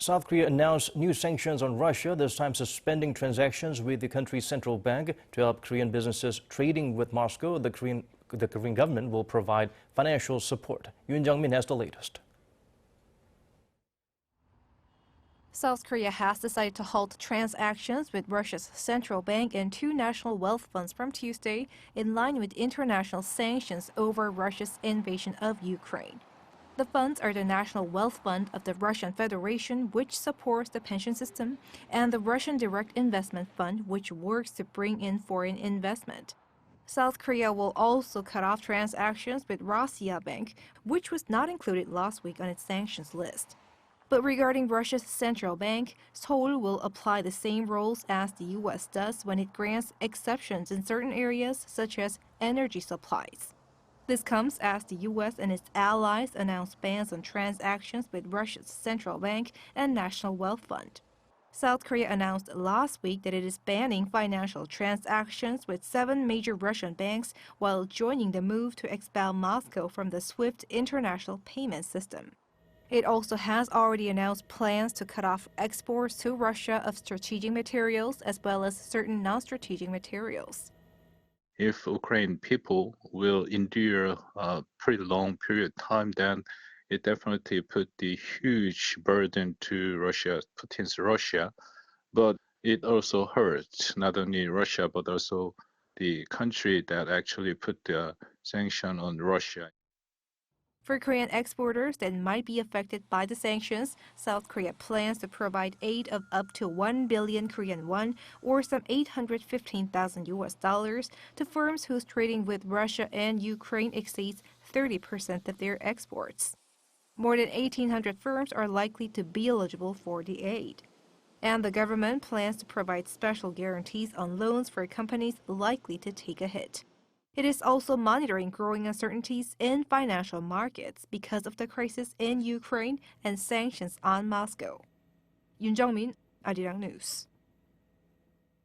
South Korea announced new sanctions on Russia, this time suspending transactions with the country's central bank to help Korean businesses trading with Moscow. The Korean government will provide financial support. Yoon Jung-min has the latest. South Korea has decided to halt transactions with Russia's central bank and two national wealth funds from Tuesday, in line with international sanctions over Russia's invasion of Ukraine. The funds are the National Wealth Fund of the Russian Federation, which supports the pension system, and the Russian Direct Investment Fund, which works to bring in foreign investment. South Korea will also cut off transactions with Rossiya Bank, which was not included last week on its sanctions list. But regarding Russia's central bank, Seoul will apply the same rules as the U.S. does when it grants exceptions in certain areas, such as energy supplies. This comes as the U.S. and its allies announced bans on transactions with Russia's central bank and National Wealth Fund. South Korea announced last week that it is banning financial transactions with 7 major Russian banks while joining the move to expel Moscow from the SWIFT international payment system. It also has already announced plans to cut off exports to Russia of strategic materials as well as certain non-strategic materials. If Ukraine people will endure a pretty long period of time, then it definitely put the huge burden to Russia, Putin's Russia. But it also hurts not only Russia, but also the country that actually put the sanction on Russia. For Korean exporters that might be affected by the sanctions, South Korea plans to provide aid of up to 1 billion Korean won, or some $815,000 US, to firms whose trading with Russia and Ukraine exceeds 30% of their exports. More than 1,800 firms are likely to be eligible for the aid. And the government plans to provide special guarantees on loans for companies likely to take a hit. It is also monitoring growing uncertainties in financial markets because of the crisis in Ukraine and sanctions on Moscow. Yoon Jung-min, Arirang News.